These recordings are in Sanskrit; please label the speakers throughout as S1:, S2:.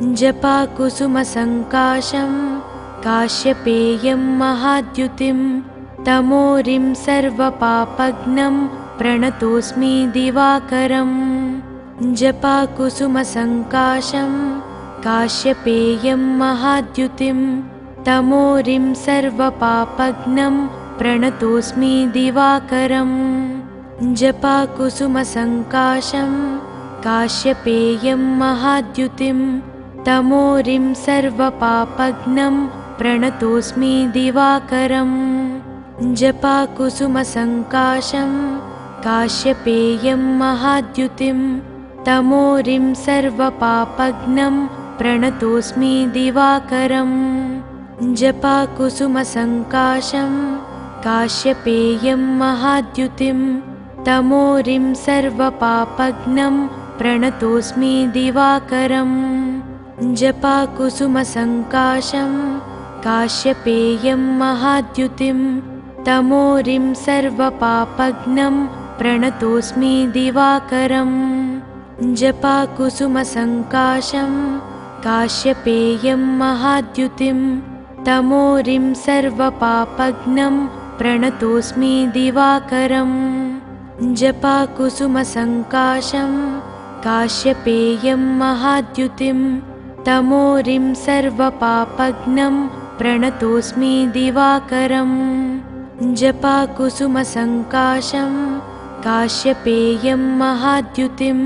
S1: जपाकुसुमसङ्काशं काश्यपेयं महाद्युतिं तमोरिं सर्वपापघ्नं प्रणतोऽस्मि दिवाकरम्। जपाकुसुमसङ्काशं काश्यपेयं महाद्युतिं तमोरिं सर्वपापघ्नं प्रणतोऽस्मि दिवाकरम्। जपाकुसुमसङ्काशं काश्यपेयं महाद्युतिं तमोरिं सर्वपापघ्नं प्रणतोऽस्मि दिवाकरम्। जपाकुसुमसङ्काशं काश्यपेयं महाद्युतिं तमोरिं सर्वपापघ्नं प्रणतोऽस्मि दिवाकरम्। जपाकुसुमसङ्काशं काश्यपेयं महाद्युतिं तमोरिं सर्वपापघ्नं प्रणतोऽस्मि दिवाकरम्। जपाकुसुमसङ्काशं काश्यपेयं महाद्युतिं तमोरिं सर्वपापघ्नं प्रणतोऽस्मि दिवाकरम्। जपाकुसुमसङ्काशं काश्यपेयं महाद्युतिं तमोरिं सर्वपापघ्नं प्रणतोऽस्मि दिवाकरम्। जपाकुसुमसङ्काशं काश्यपेयं महाद्युतिं तमोरिं सर्वपापघ्नं प्रणतोऽस्मि दिवाकरम्। जपाकुसुमसङ्काशं काश्यपेयं महाद्युतिं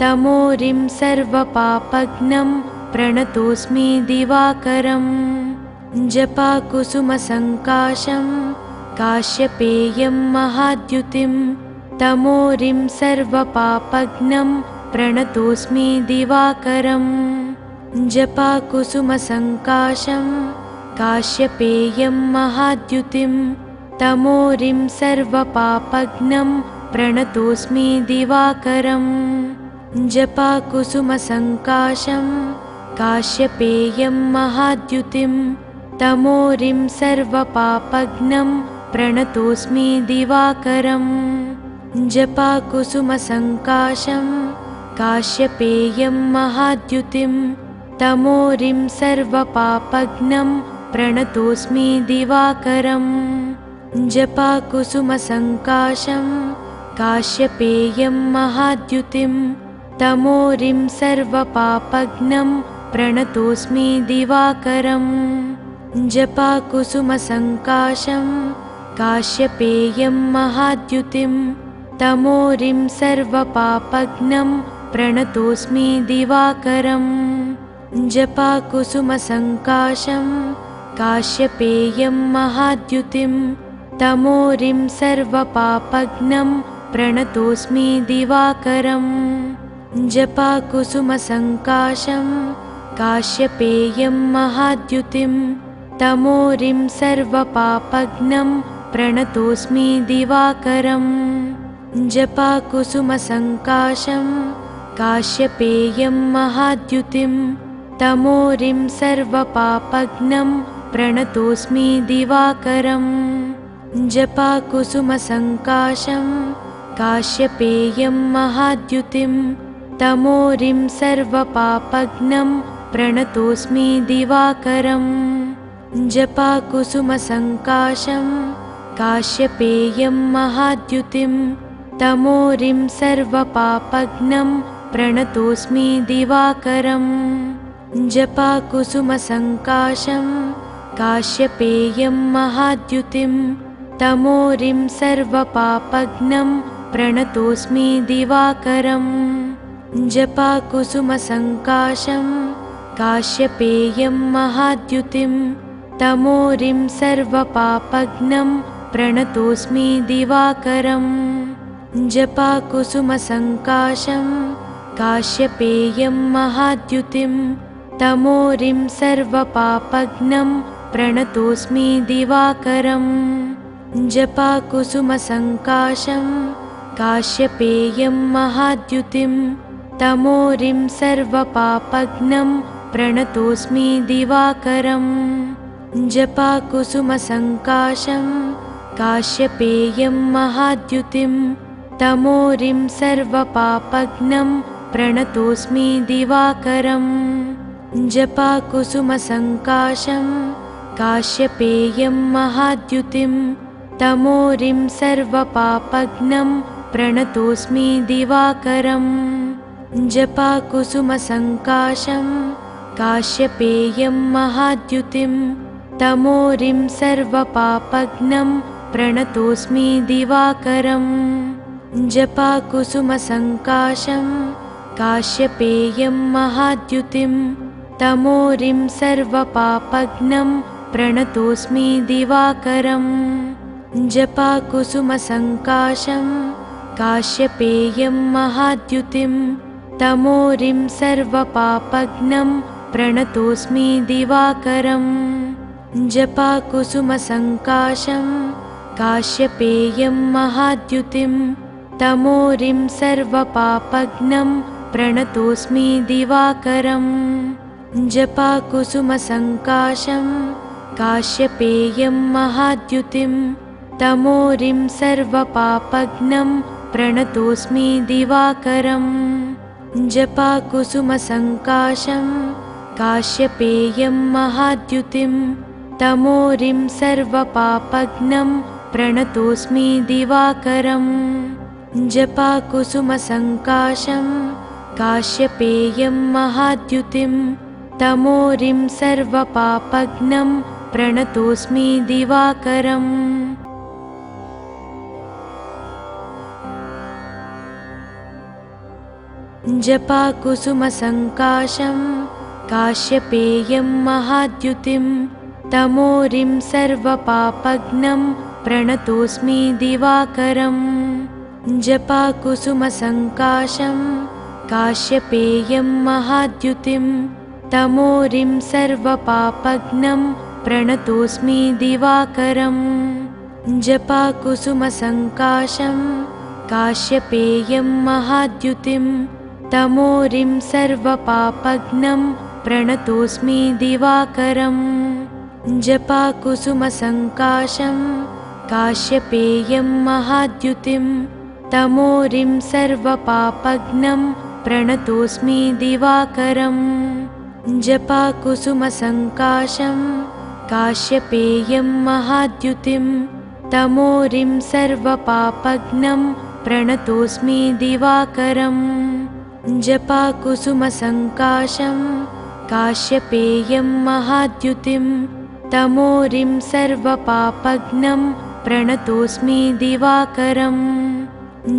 S1: तमोरिं सर्वपापघ्नं प्रणतोऽस्मि दिवाकरम्। जपाकुसुमसङ्काशं काश्यपेयं महाद्युतिं तमोरिं सर्वपापघ्नं प्रणतोऽस्मि दिवाकरम्। जपाकुसुमसङ्काशं काश्यपेयं महाद्युतिं तमोरिं सर्वपापघ्नं प्रणतोऽस्मि दिवाकरम्। जपाकुसुमसङ्काशं काश्यपेयं महाद्युतिं तमोरिं सर्वपापघ्नं प्रणतोऽस्मि दिवाकरम्। जपाकुसुमसङ्काशं काश्यपेयं महाद्युतिं तमोरिं सर्वपापघ्नं प्रणतोऽस्मि दिवाकरम्। जपाकुसुमसङ्काशं काश्यपेयं महाद्युतिं तमोरिं सर्वपापघ्नं प्रणतोऽस्मि दिवाकरम्। जपाकुसुमसङ्काशं काश्यपेयं महाद्युतिं तमोरिं सर्वपापघ्नं प्रणतोऽस्मि दिवाकरम्। जपाकुसुमसङ्काशं काश्यपेयं महाद्युतिं तमोरिं सर्वपापघ्नं प्रणतोऽस्मि दिवाकरम्। जपाकुसुमसङ्काशं काश्यपेयं महाद्युतिं तमोरिं सर्वपापघ्नं प्रणतोऽस्मि दिवाकरम्। जपाकुसुमसङ्काशं काश्यपेयं महाद्युतिं तमोरिं सर्वपापघ्नं प्रणतोऽस्मि दिवाकरम्। जपाकुसुमसङ्काशं काश्यपेयं महाद्युतिं तमोरिं सर्वपापघ्नं प्रणतोऽस्मि दिवाकरम्। जपाकुसुमसङ्काशं काश्यपेयं महाद्युतिं तमोरिं सर्वपापघ्नं प्रणतोऽस्मि दिवाकरम्। जपाकुसुमसङ्काशं काश्यपेयं महाद्युतिं तमोरिं सर्वपापघ्नं प्रणतोऽस्मि दिवाकरम्। जपाकुसुमसङ्काशं काश्यपेयं महाद्युतिं तमोरिं सर्वपापघ्नं प्रणतोऽस्मि दिवाकरम्। जपाकुसुमसङ्काशं काश्यपेयं महाद्युतिं तमोरिं सर्वपापघ्नं प्रणतोऽस्मि दिवाकरम्। जपाकुसुमसङ्काशं काश्यपेयं महाद्युतिं तमोरिं सर्वपापघ्नं प्रणतोऽस्मि दिवाकरम्। जपाकुसुमसङ्काशं काश्यपेयं महाद्युतिं तमोरिं सर्वपापघ्नं प्रणतोऽस्मि दिवाकरम्। जपाकुसुमसङ्काशं काश्यपेयं महाद्युतिं तमोरिं सर्वपापघ्नं प्रणतोऽस्मि दिवाकरम् जपाकुसुमसङ्काशं काश्यपेयं महाद्युतिं तमोरिं सर्वपापघ्नं प्रणतोऽस्मि दिवाकरम् जपाकुसुमसङ्काशं काश्यपेयं महाद्युतिं तमोरिं सर्वपापघ्नं प्रणतोऽस्मि दिवाकरम् जपाकुसुमसङ्काशं काश्यपेयं महाद्युतिं तमोरिं सर्वपापघ्नं प्रणतोऽस्मि दिवाकरम् जपाकुसुमसङ्काशं काश्यपेयं महाद्युतिं तमोरिं सर्वपापघ्नं प्रणतोऽस्मि दिवाकरम् जपाकुसुमसङ्काशं काश्यपेयं महाद्युतिं तमोरिं सर्वपापघ्नं प्रणतोऽस्मि दिवाकरम् जपाकुसुमसङ्काशं काश्यपेयं महाद्युतिं तमोरिं सर्वपापघ्नं प्रणतोऽस्मि दिवाकरम् जपाकुसुमसङ्काशं काश्यपेयं महाद्युतिं तमोरिं सर्वपापघ्नं प्रणतोऽस्मि दिवाकरम् जपाकुसुमसङ्काशं काश्यपेयं महाद्युतिं तमोरिं सर्वपापघ्नं प्रणतोऽस्मि दिवाकरम् जपाकुसुमसङ्काशं काश्यपेयं महाद्युतिं तमोरिं सर्वपापघ्नं प्रणतोऽस्मि दिवाकरम् जपाकुसुमसङ्काशं काश्यपेयं महाद्युतिं तमोरिं सर्वपापघ्नं प्रणतोऽस्मि दिवाकरम् जपाकुसुमसङ्काशं काश्यपेयं महाद्युतिं तमोरिं सर्वपापघ्नं प्रणतोऽस्मि दिवाकरम् जपाकुसुमसङ्काशं काश्यपेयं महाद्युतिं तमोरिं सर्वपापघ्नं प्रणतोऽस्मि दिवाकरम् जपाकुसुमसङ्काशं काश्यपेयं महाद्युतिं तमोरिं सर्वपापघ्नं प्रणतोऽस्मि दिवाकरम्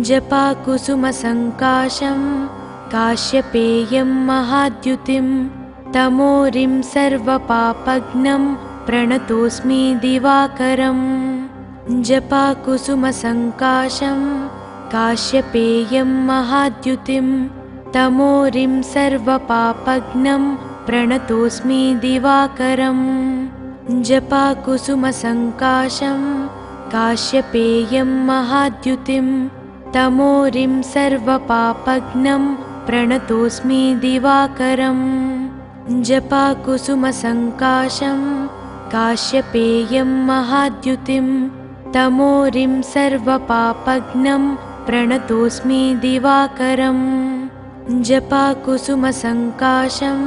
S1: जपाकुसुमसङ्काशं काश्यपेयं महाद्युतिं तमोरिं सर्वपापघ्नं प्रणतोऽस्मि दिवाकरम् जपाकुसुमसङ्काशं काश्यपेयं महाद्युतिं तमोरिं सर्वपापघ्नं प्रणतोऽस्मि दिवाकरम् जपाकुसुमसङ्काशं काश्यपेयं महाद्युतिं तमोरिं सर्वपापघ्नं प्रणतोऽस्मि दिवाकरम् जपाकुसुमसङ्काशं काश्यपेयं महाद्युतिं तमोरिं सर्वपापघ्नं प्रणतोऽस्मि दिवाकरम् जपाकुसुमसङ्काशं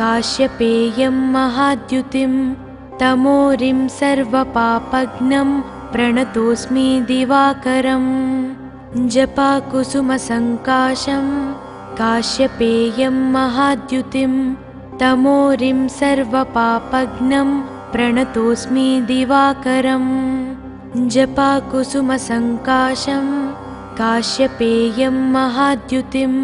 S1: काश्यपेयं महाद्युतिं तमोरिं सर्वपापघ्नं प्रणतोऽस्मि दिवाकरम् जपाकुसुमसङ्काशं काश्यपेयं महाद्युतिं तमोरिं सर्वपापघ्नं प्रणतोऽस्मि दिवाकरम् जपाकुसुमसङ्काशं काश्यपेयं महाद्युतिं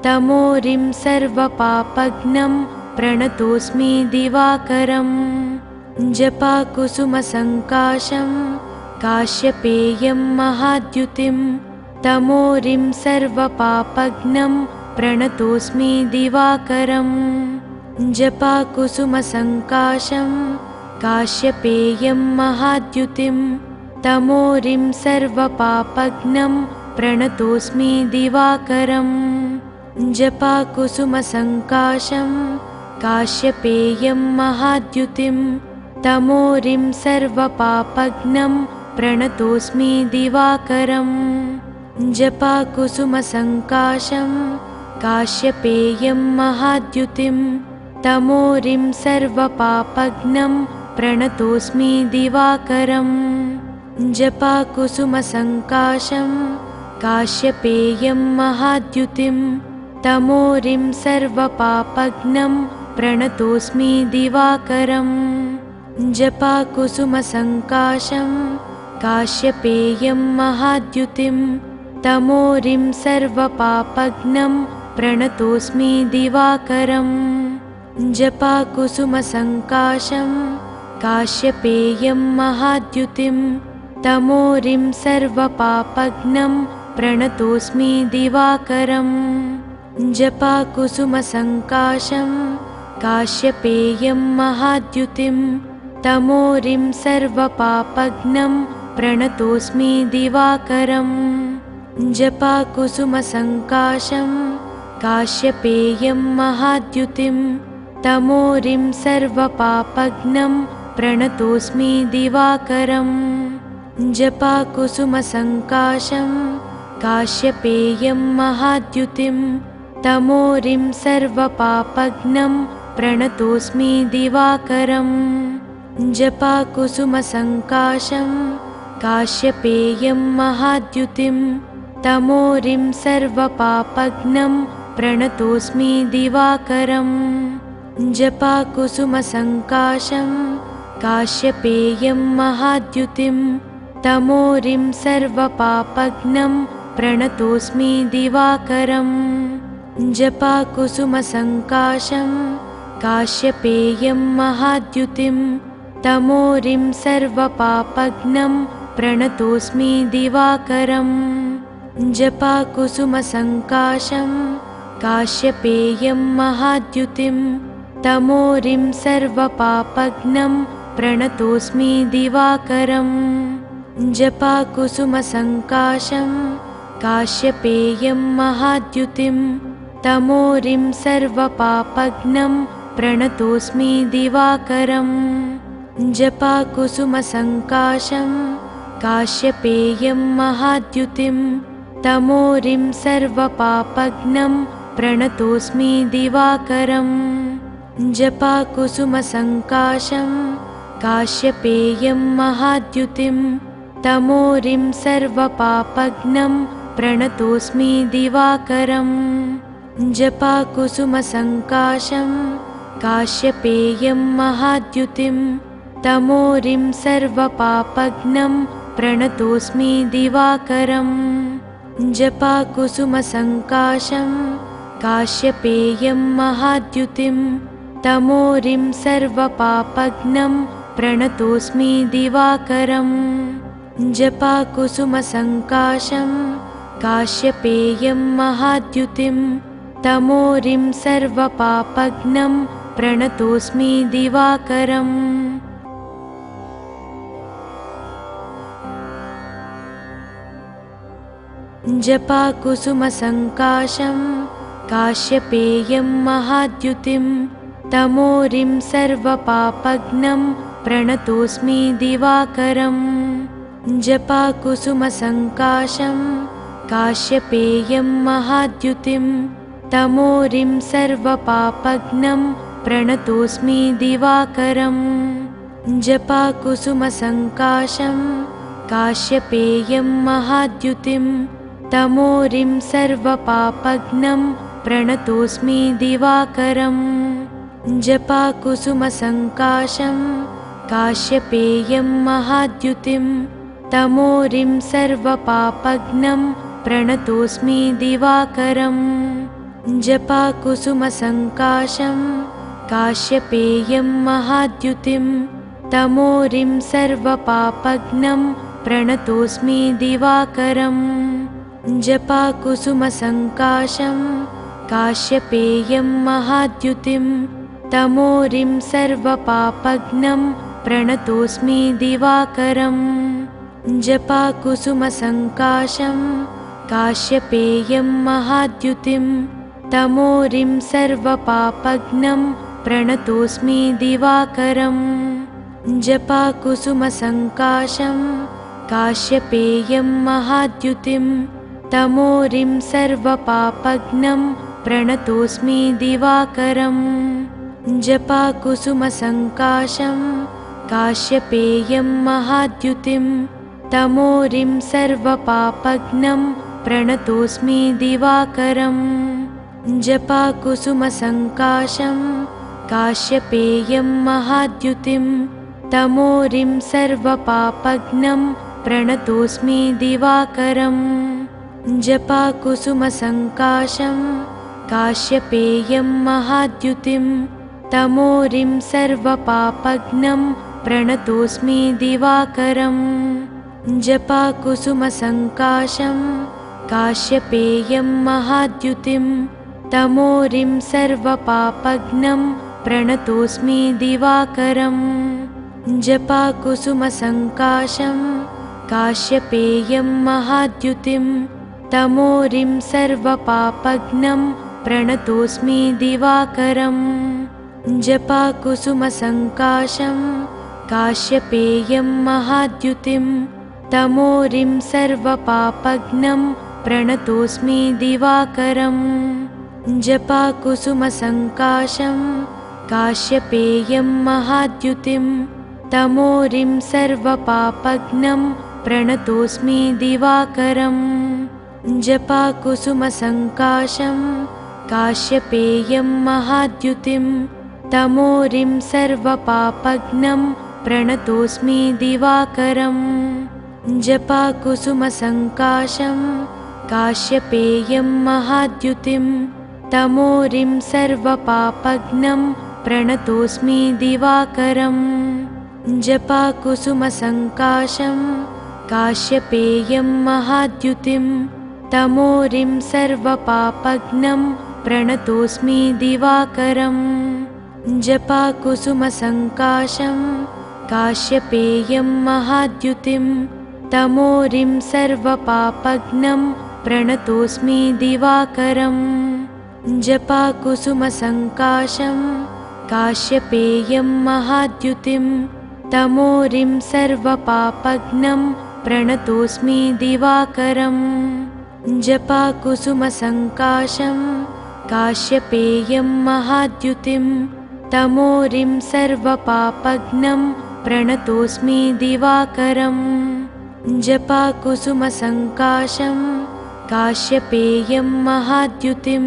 S1: तमोरिं सर्वपापघ्नं प्रणतोऽस्मि दिवाकरम् जपाकुसुमसङ्काशं काश्यपेयं महाद्युतिं तमोरिं सर्वपापघ्नं प्रणतोऽस्मि दिवाकरम् जपाकुसुमसङ्काशं काश्यपेयं महाद्युतिं तमोरिं सर्वपापघ्नं प्रणतोऽस्मि दिवाकरम् जपाकुसुमसङ्काशं काश्यपेयं महाद्युतिं तमोरिं सर्वपापघ्नं प्रणतोऽस्मि दिवाकरम् जपाकुसुमसङ्काशं काश्यपेयं महाद्युतिं तमोरिं सर्वपापघ्नं प्रणतोऽस्मि दिवाकरम् जपाकुसुमसङ्काशं काश्यपेयं महाद्युतिं तमोरिं सर्वपापघ्नं प्रणतोऽस्मि दिवाकरम् जपाकुसुमसङ्काशं काश्यपेयं महाद्युतिं तमोरिं सर्वपापघ्नं प्रणतोऽस्मि दिवाकरम् जपाकुसुमसङ्काशं काश्यपेयं महाद्युतिं तमोरिं सर्वपापघ्नं प्रणतोऽस्मि दिवाकरम् जपाकुसुमसङ्काशं काश्यपेयं महाद्युतिं तमोरिं सर्वपापघ्नं प्रणतोऽस्मि दिवाकरम् जपाकुसुमसङ्काशं काश्यपेयं महाद्युतिं तमोरिं सर्वपापघ्नं प्रणतोऽस्मि दिवाकरम् जपाकुसुमसङ्काशं काश्यपेयं महाद्युतिं तमोरिं सर्वपापघ्नं प्रणतोऽस्मि दिवाकरम् जपाकुसुमसङ्काशं काश्यपेयं महाद्युतिं तमोरिं सर्वपापघ्नं प्रणतोऽस्मि दिवाकरम् जपाकुसुमसङ्काशं काश्यपेयं महाद्युतिं तमोरिं सर्वपापघ्नं प्रणतोऽस्मि दिवाकरम् जपाकुसुमसङ्काशं काश्यपेयं महाद्युतिं तमोरिं सर्वपापघ्नं प्रणतोऽस्मि दिवाकरम् जपाकुसुमसङ्काशं काश्यपेयं महाद्युतिं तमोरिं सर्वपापघ्नं प्रणतोऽस्मि दिवाकरम् जपाकुसुमसङ्काशं काश्यपेयं महाद्युतिं तमोरिं सर्वपापघ्नं प्रणतोऽस्मि दिवाकरम् जपाकुसुमसङ्काशं काश्यपेयं महाद्युतिं तमोरिं सर्वपापघ्नं प्रणतोऽस्मि दिवाकरम् जपाकुसुमसङ्काशं काश्यपेयं महाद्युतिं तमोरिं सर्वपापघ्नं प्रणतोऽस्मि दिवाकरम् जपाकुसुमसङ्काशं काश्यपेयं महाद्युतिं तमोरिं सर्वपापघ्नं प्रणतोऽस्मि दिवाकरम् जपाकुसुमसङ्काशं काश्यपेयं महाद्युतिं तमोरिं सर्वपापघ्नं प्रणतोऽस्मि दिवाकरम् जपाकुसुमसङ्काशं काश्यपेयं महाद्युतिं तमोरिं सर्वपापघ्नं प्रणतोऽस्मि दिवाकरम् जपाकुसुमसङ्काशं काश्यपेयं महाद्युतिं तमोरिं सर्वपापघ्नं प्रणतोऽस्मि दिवाकरम् जपाकुसुमसङ्काशं काश्यपेयं महाद्युतिं तमोरिं सर्वपापघ्नं प्रणतोऽस्मि दिवाकरम् जपाकुसुमसङ्काशं काश्यपेयं महाद्युतिं तमोरिं सर्वपापघ्नं प्रणतोऽस्मि दिवाकरम् जपाकुसुमसङ्काशं काश्यपेयं महाद्युतिं तमोरिं सर्वपापघ्नं प्रणतोऽस्मि दिवाकरम् जपाकुसुमसङ्काशं काश्यपेयं महाद्युतिं तमोरिं सर्वपापघ्नं प्रणतोऽस्मि दिवाकरम् जपाकुसुमसङ्काशं काश्यपेयं महाद्युतिं तमोरिं सर्वपापघ्नं प्रणतोऽस्मि दिवाकरम् जपाकुसुमसङ्काशं काश्यपेयं महाद्युतिं तमोरिं सर्वपापघ्नं प्रणतोऽस्मि दिवाकरम् जपाकुसुमसङ्काशं काश्यपेयं महाद्युतिं तमोरिं सर्वपापघ्नं प्रणतोऽस्मि दिवाकरम् जपाकुसुमसङ्काशं काश्यपेयं महाद्युतिं तमोरिं सर्वपापघ्नं प्रणतोऽस्मि दिवाकरम् जपाकुसुमसङ्काशं काश्यपेयं महाद्युतिं तमोरिं सर्वपापघ्नं प्रणतोऽस्मि दिवाकरम् जपाकुसुमसङ्काशं काश्यपेयं महाद्युतिं तमोरिं सर्वपापघ्नं प्रणतोऽस्मि दिवाकरम् जपाकुसुमसङ्काशं काश्यपेयं महाद्युतिं तमोरिं सर्वपापघ्नं प्रणतोऽस्मि दिवाकरम् जपाकुसुमसङ्काशं काश्यपेयं महाद्युतिं तमोरिं सर्वपापघ्नं प्रणतोऽस्मि दिवाकरम् जपाकुसुमसङ्काशं काश्यपेयं महाद्युतिं तमोरिं सर्वपापघ्नं प्रणतोऽस्मि दिवाकरम् जपाकुसुमसङ्काशं काश्यपेयं महाद्युतिं तमोरिं सर्वपापघ्नं प्रणतोऽस्मि दिवाकरम् जपाकुसुमसङ्काशं काश्यपेयं महाद्युतिं तमोरिं सर्वपापघ्नं प्रणतोऽस्मि दिवाकरम् जपाकुसुमसङ्काशं काश्यपेयं महाद्युतिं तमोरिं सर्वपापघ्नं प्रणतोऽस्मि दिवाकरम् जपाकुसुमसङ्काशं काश्यपेयं महाद्युतिं तमोरिं सर्वपापघ्नं प्रणतोऽस्मि दिवाकरम् जपाकुसुमसङ्काशं काश्यपेयं महाद्युतिं तमोरिं सर्वपापघ्नं प्रणतोऽस्मि दिवाकरम् जपाकुसुमसङ्काशं काश्यपेयं महाद्युतिं तमोरिं सर्वपापघ्नं प्रणतोऽस्मि दिवाकरम् जपाकुसुमसङ्काशं काश्यपेयं महाद्युतिं तमोरिं सर्वपापघ्नं प्रणतोऽस्मि दिवाकरम् जपाकुसुमसङ्काशं काश्यपेयं महाद्युतिं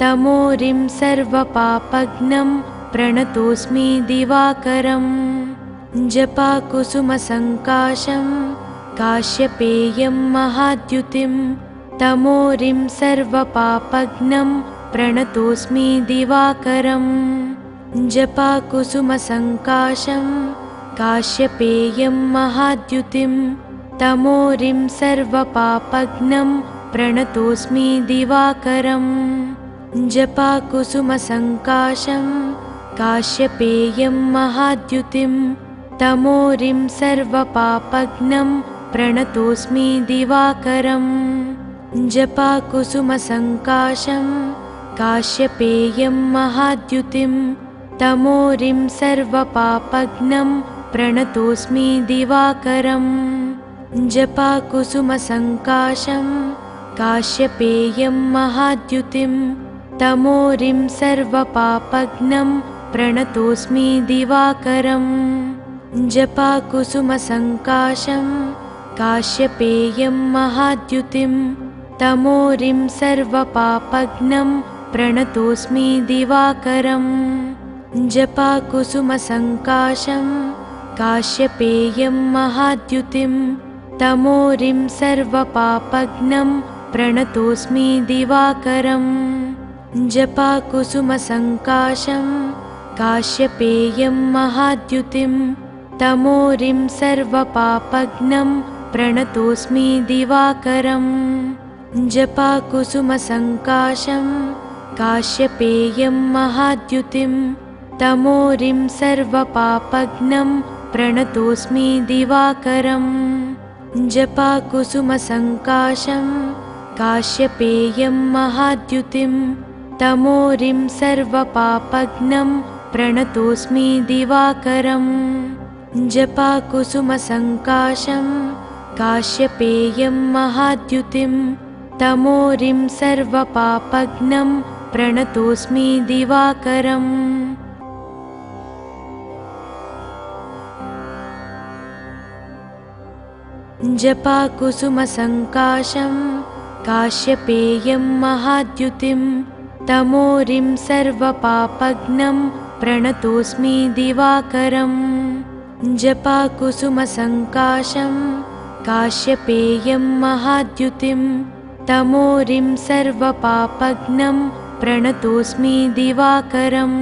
S1: तमोरिं सर्वपापघ्नं प्रणतोऽस्मि दिवाकरम् जपाकुसुमसङ्काशं काश्यपेयं महाद्युतिं तमोरिं सर्वपापघ्नं प्रणतोऽस्मि दिवाकरम् जपाकुसुमसङ्काशं काश्यपेयं महाद्युतिं तमोरिं सर्वपापघ्नं प्रणतोऽस्मि दिवाकरम् जपाकुसुमसङ्काशं काश्यपेयं महाद्युतिं तमोरिं सर्वपापघ्नं प्रणतोऽस्मि दिवाकरम् जपाकुसुमसङ्काशं काश्यपेयं महाद्युतिं तमोरिं सर्वपापघ्नं प्रणतोऽस्मि दिवाकरम् जपाकुसुमसङ्काशं काश्यपेयं महाद्युतिं तमोरिं सर्वपापघ्नं प्रणतोऽस्मि दिवाकरम् जपाकुसुमसङ्काशं काश्यपेयं महाद्युतिं तमोरिं सर्वपापघ्नं प्रणतोऽस्मि दिवाकरम् जपाकुसुमसङ्काशं काश्यपेयं महाद्युतिं तमोरिं सर्वपापघ्नं प्रणतोऽस्मि दिवाकरम् जपाकुसुमसङ्काशं काश्यपेयं महाद्युतिं तमोरिं सर्वपापघ्नं प्रणतोऽस्मि दिवाकरम् जपाकुसुमसङ्काशं काश्यपेयं महाद्युतिं तमोरिं सर्वपापघ्नं प्रणतोऽस्मि दिवाकरम् जपाकुसुमसङ्काशं काश्यपेयं महाद्युतिं तमोरिं सर्वपापघ्नं प्रणतोऽस्मि दिवाकरम् जपाकुसुमसङ्काशं काश्यपेयं महाद्युतिं तमोरिं सर्वपापघ्नं प्रणतोऽस्मि दिवाकरम् जपाकुसुमसङ्काशं काश्यपेयं महाद्युतिं तमोरिं सर्वपापघ्नं प्रणतोऽस्मि दिवाकरम् जपाकुसुमसङ्काशं काश्यपेयं महाद्युतिं तमोरिं सर्वपापघ्नं प्रणतोऽस्मि दिवाकरम्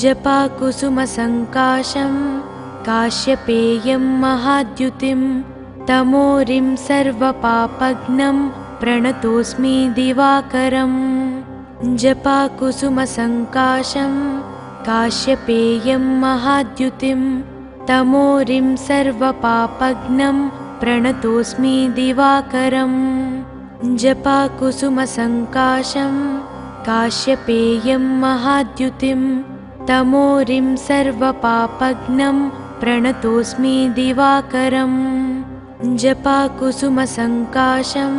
S1: जपाकुसुमसङ्काशं काश्यपेयं महाद्युतिं तमोरिं सर्वपापघ्नं प्रणतोऽस्मि दिवाकरम् जपाकुसुमसङ्काशं काश्यपेयं महाद्युतिं तमोरिं सर्वपापघ्नं प्रणतोऽस्मि दिवाकरम् जपाकुसुमसङ्काशं काश्यपेयं महाद्युतिं तमोरिं सर्वपापघ्नं प्रणतोऽस्मि दिवाकरम् जपाकुसुमसङ्काशं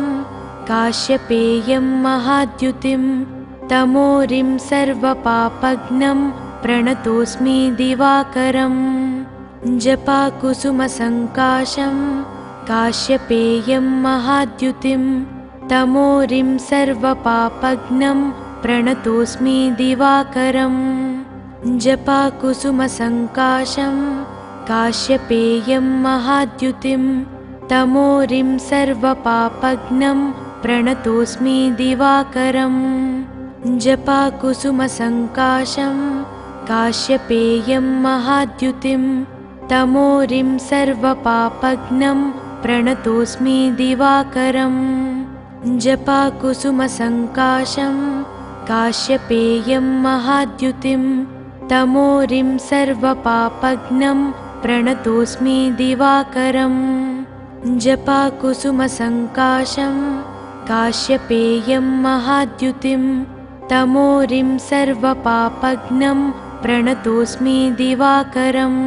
S1: काश्यपेयं महाद्युतिं तमोरिं सर्वपापघ्नं प्रणतोऽस्मि दिवाकरम् जपाकुसुमसङ्काशं काश्यपेयं महाद्युतिं तमोरिं सर्वपापघ्नं प्रणतोऽस्मि दिवाकरम् जपाकुसुमसङ्काशं काश्यपेयं महाद्युतिं तमोरिं सर्वपापघ्नं प्रणतोऽस्मि दिवाकरम् जपाकुसुमसङ्काशं काश्यपेयं महाद्युतिं तमोरिं सर्वपापघ्नं प्रणतोऽस्मि दिवाकरम् जपाकुसुमसङ्काशं काश्यपेयं महाद्युतिं तमोरिं सर्वपापघ्नं प्रणतोऽस्मि दिवाकरम् जपाकुसुमसङ्काशं काश्यपेयं महाद्युतिं तमोरिं सर्वपापघ्नं प्रणतोऽस्मि दिवाकरम्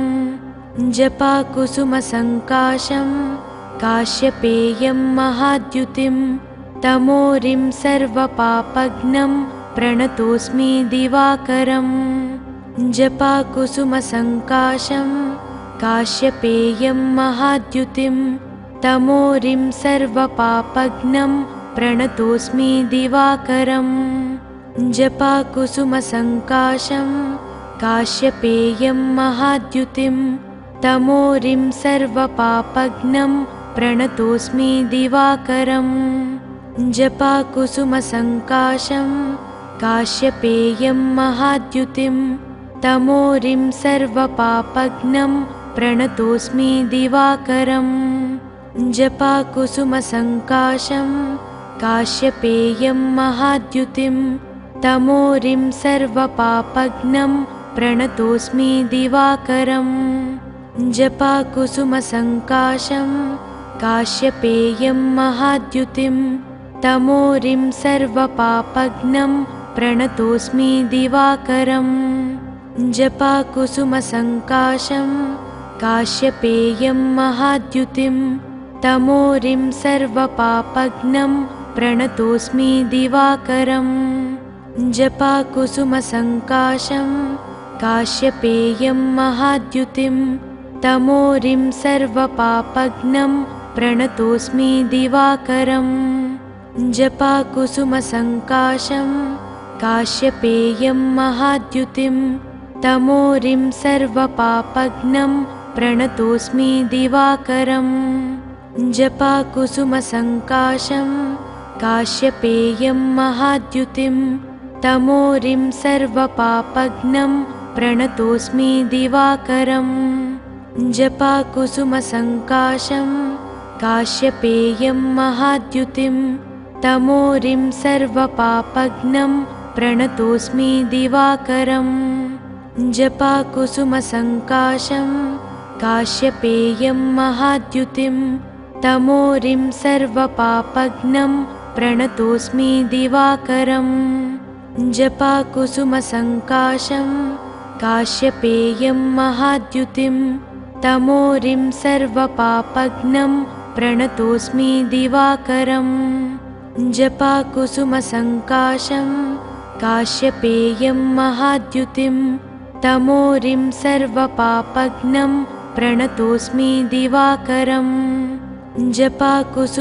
S1: जपाकुसुमसङ्काशं काश्यपेयं महाद्युतिं तमोरिं सर्वपापघ्नं प्रणतोऽस्मि दिवाकरम् जपाकुसुमसङ्काशं काश्यपेयं महाद्युतिं तमोरिं सर्वपापघ्नं प्रणतोऽस्मि दिवाकरम् जपाकुसुमसङ्काशं काश्यपेयं महाद्युतिं तमोरिं सर्वपापघ्नं प्रणतोऽस्मि दिवाकरम् जपाकुसुमसङ्काशं काश्यपेयं महाद्युतिं तमोरिं सर्वपापघ्नं प्रणतोऽस्मि दिवाकरम् जपाकुसुमसङ्काशं काश्यपेयं महाद्युतिं तमोरिं सर्वपापघ्नं प्रणतोऽस्मि दिवाकरम् जपाकुसुमसङ्काशं काश्यपेयं महाद्युतिं तमोरिं सर्वपापघ्नं प्रणतोऽस्मि दिवाकरम् जपाकुसुमसङ्काशं काश्यपेयं महाद्युतिं तमोरिं सर्वपापघ्नं प्रणतोऽस्मि दिवाकरम् जपाकुसुमसङ्काशं काश्यपेयं महाद्युतिं तमोरिं सर्वपापघ्नं प्रणतोऽस्मि दिवाकरम् जपाकुसुमसङ्काशं काश्यपेयं महाद्युतिं तमोरिं सर्वपापघ्नं प्रणतोऽस्मि दिवाकरम् जपाकुसुमसङ्काशं काश्यपेयं महाद्युतिं तमोरिं सर्वपापघ्नं प्रणतोऽस्मि दिवाकरम् जपाकुसुमसङ्काशं काश्यपेयं महाद्युतिं तमोरिं सर्वपापघ्नं प्रणतोऽस्मि दिवाकरम् जपाकुसुमसङ्काशं काश्यपेयं महाद्युतिं तमोरिं सर्वपापघ्नं प्रणतोऽस्मि दिवाकरम् जपाकुसुमसङ्काशं काश्यपेयं महाद्युतिं तमोरिं सर्वपापघ्नं प्रणतोऽस्मि दिवाकरम् जपाकुसुमसङ्काशं काश्यपेयं महाद्युतिं तमोरिं सर्वपापघ्नं प्रणतोऽस्मि दिवाकरम् जपाकुसुमसङ्काशं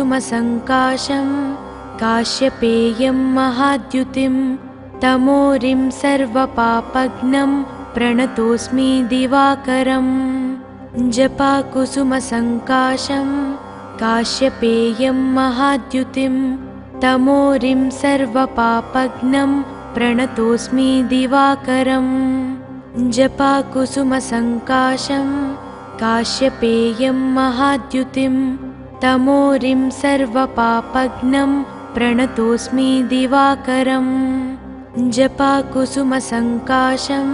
S1: काश्यपेयं महाद्युतिं तमोरिं सर्वपापघ्नं प्रणतोऽस्मि दिवाकरम् जपाकुसुमसङ्काशं काश्यपेयं महाद्युतिं तमोरिं सर्वपापघ्नं प्रणतोऽस्मि दिवाकरम् जपाकुसुमसङ्काशं काश्यपेयं महाद्युतिं तमोरिं सर्वपापघ्नं प्रणतोऽस्मि दिवाकरम् जपाकुसुमसङ्काशं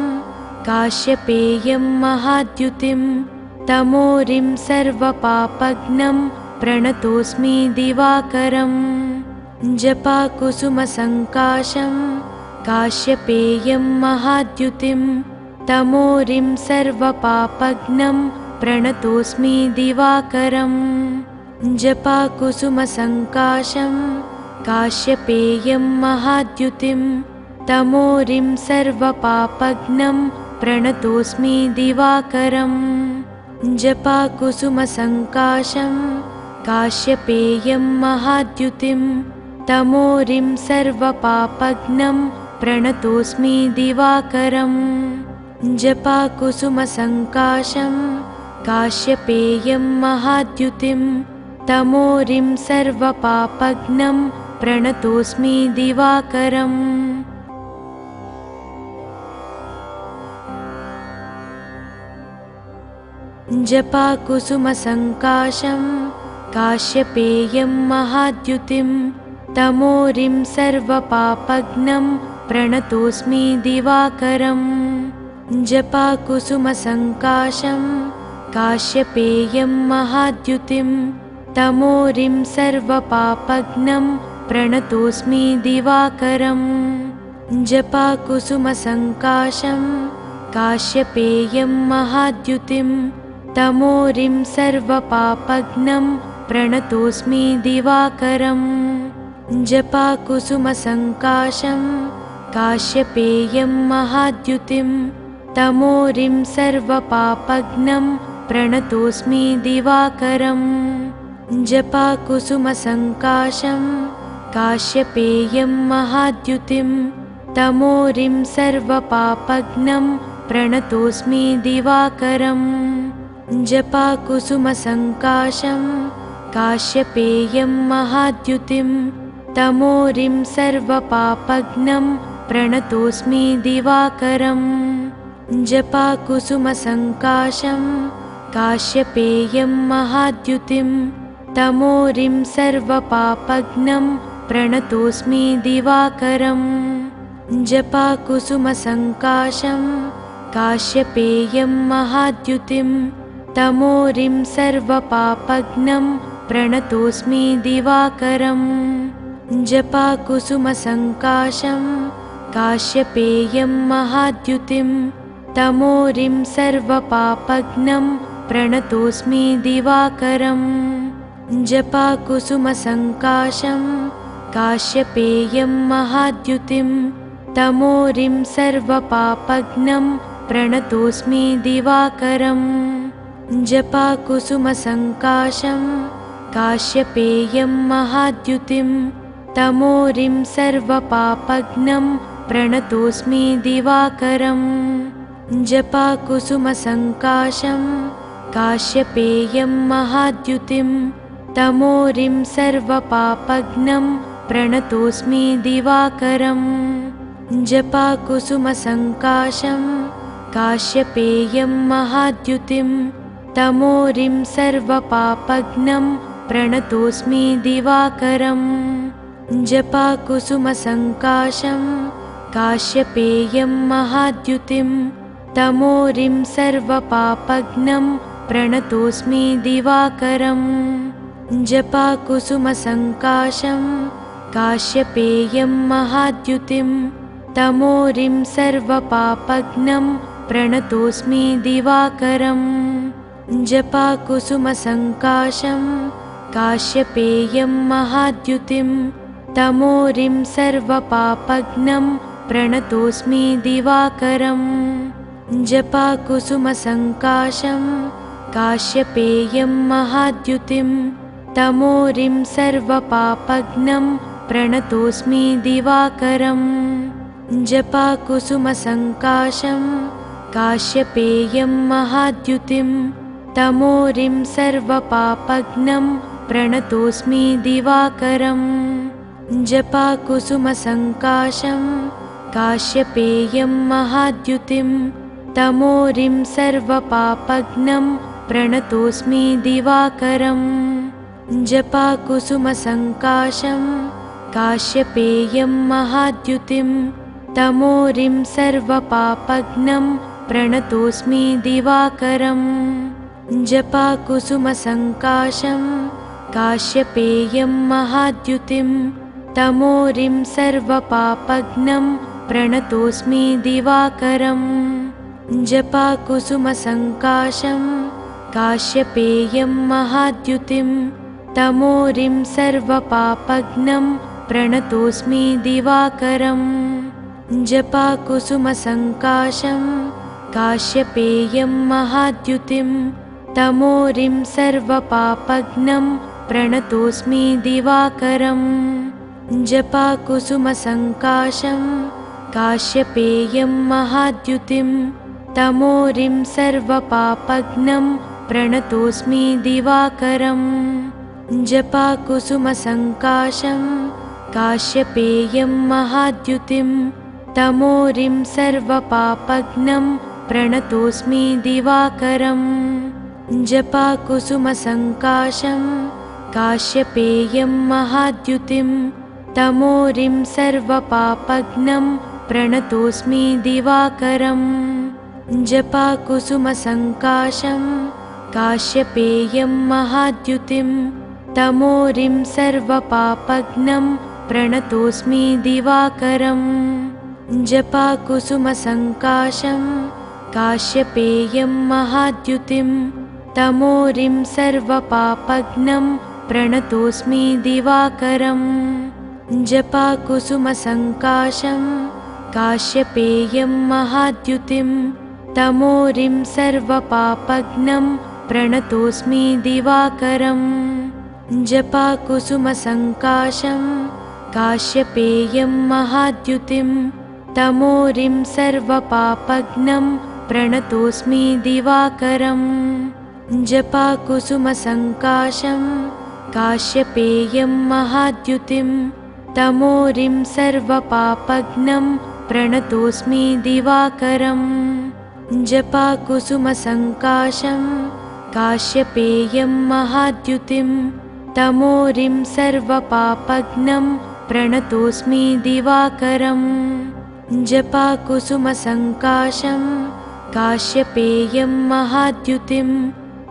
S1: काश्यपेयं महाद्युतिं तमोरिं सर्वपापघ्नं प्रणतोऽस्मि दिवाकरम् जपाकुसुमसङ्काशं काश्यपेयं महाद्युतिं तमोरिं सर्वपापघ्नं प्रणतोऽस्मि दिवाकरम् जपाकुसुमसङ्काशं काश्यपेयं महाद्युतिं तमोरिं सर्वपापघ्नं प्रणतोऽस्मि दिवाकरम् जपाकुसुमसङ्काशं काश्यपेयं महाद्युतिं तमोरिं सर्वपापघ्नं प्रणतोऽस्मि दिवाकरम् जपाकुसुमसङ्काशं काश्यपेयं महाद्युतिं तमोरिं सर्वपापघ्नं प्रणतोऽस्मि दिवाकरम् जपाकुसुमसङ्काशं काश्यपेयं महाद्युतिं तमोरिं सर्वपापघ्नं प्रणतोऽस्मि दिवाकरम् जपाकुसुमसङ्काशं काश्यपेयं महाद्युतिं तमोरिं सर्वपापघ्नं प्रणतोऽस्मि दिवाकरम् जपाकुसुमसङ्काशं काश्यपेयं महाद्युतिं तमोरिं सर्वपापघ्नं प्रणतोऽस्मि दिवाकरम् जपाकुसुमसङ्काशं काश्यपेयं महाद्युतिं तमोरिं सर्वपापघ्नं प्रणतोऽस्मि दिवाकरम् जपाकुसुमसङ्काशं काश्यपेयं महाद्युतिं तमोरिं सर्वपापघ्नं प्रणतोऽस्मि दिवाकरम् जपाकुसुमसङ्काशं काश्यपेयं महाद्युतिं तमोरिं सर्वपापघ्नं प्रणतोऽस्मि दिवाकरम् जपाकुसुमसङ्काशं काश्यपेयं महाद्युतिं तमोरिं सर्वपापघ्नं प्रणतोऽस्मि दिवाकरम् जपाकुसुमसङ्काशं काश्यपेयं महाद्युतिं तमोरिं सर्वपापघ्नं प्रणतोऽस्मि दिवाकरम् जपाकुसुमसङ्काशं काश्यपेयं महाद्युतिं तमोरिं सर्वपापघ्नं प्रणतोऽस्मि दिवाकरम् जपाकुसुमसङ्काशं काश्यपेयं महाद्युतिं तमोरिं सर्वपापघ्नं प्रणतोऽस्मि दिवाकरम् जपाकुसुमसङ्काशं काश्यपेयं महाद्युतिं तमोरिं सर्वपापघ्नं प्रणतोऽस्मि दिवाकरम् जपाकुसुमसङ्काशं काश्यपेयं महाद्युतिं तमोरिं सर्वपापघ्नं प्रणतोऽस्मि दिवाकरम् जपाकुसुमसङ्काशं काश्यपेयं महाद्युतिं तमोरिं सर्वपापघ्नं प्रणतोऽस्मि दिवाकरम् जपाकुसुमसङ्काशं काश्यपेयं महाद्युतिं तमोरिं सर्वपापघ्नं प्रणतोऽस्मि दिवाकरम् जपाकुसुमसङ्काशं काश्यपेयं महाद्युतिं तमोरिं सर्वपापघ्नं प्रणतोऽस्मि दिवाकरम् जपाकुसुमसङ्काशं काश्यपेयं महाद्युतिं तमोरिं सर्वपापघ्नं प्रणतोऽस्मि दिवाकरम् जपाकुसुमसङ्काशं काश्यपेयं महाद्युतिं तमोरिं सर्वपापघ्नं प्रणतोऽस्मि दिवाकरम्। जपाकुसुमसङ्काशं काश्यपेयं महाद्युतिं तमोरिं सर्वपापघ्नं प्रणतोऽस्मि दिवाकरम्। जपाकुसुमसङ्काशं काश्यपेयं महाद्युतिं तमोरिं सर्वपापघ्नं प्रणतोऽस्मि दिवाकरम्। जपाकुसुमसङ्काशं काश्यपेयं महाद्युतिं तमोरिं सर्वपापघ्नं प्रणतोऽस्मि दिवाकरम्। जपाकुसुमसङ्काशं काश्यपेयं महाद्युतिं तमोरिं सर्वपापघ्नं प्रणतोऽस्मि दिवाकरम्। जपाकुसुमसङ्काशं काश्यपेयं महाद्युतिं तमोरिं सर्वपापघ्नं प्रणतोऽस्मि दिवाकरम्। जपाकुसुमसङ्काशं काश्यपेयं महाद्युतिं तमोरिं सर्वपापघ्नं प्रणतोऽस्मि दिवाकरम्। जपाकुसुमसङ्काशं काश्यपेयं महाद्युतिं तमोरिं सर्वपापघ्नं प्रणतोऽस्मि दिवाकरम्। जपाकुसुमसङ्काशं काश्यपेयं महाद्युतिं तमोरिं सर्वपापघ्नं प्रणतोऽस्मि दिवाकरम्। जपाकुसुमसङ्काशं काश्यपेयं महाद्युतिं तमोरिं सर्वपापघ्नं प्रणतोऽस्मि दिवाकरम्। जपाकुसुमसङ्काशं काश्यपेयं महाद्युतिं तमोरिं सर्वपापघ्नं प्रणतोऽस्मि दिवाकरम्। जपाकुसुमसङ्काशं काश्यपेयं महाद्युतिं तमोरिं सर्वपापघ्नं प्रणतोऽस्मि दिवाकरम्। जपाकुसुमसङ्काशं काश्यपेयं महाद्युतिं तमोरिं सर्वपापघ्नं प्रणतोऽस्मि दिवाकरम्। जपाकुसुमसङ्काशं काश्यपेयं महाद्युतिं तमोरिं सर्वपापघ्नं प्रणतोऽस्मि दिवाकरम्। जपाकुसुमसङ्काशं काश्यपेयं महाद्युतिं तमोरिं सर्वपापघ्नं प्रणतोऽस्मि दिवाकरम्। जपाकुसुमसङ्काशं काश्यपेयं महाद्युतिं तमोरिं सर्वपापघ्नं प्रणतोऽस्मि दिवाकरम्। जपाकुसुमसङ्काशं काश्यपेयं महाद्युतिं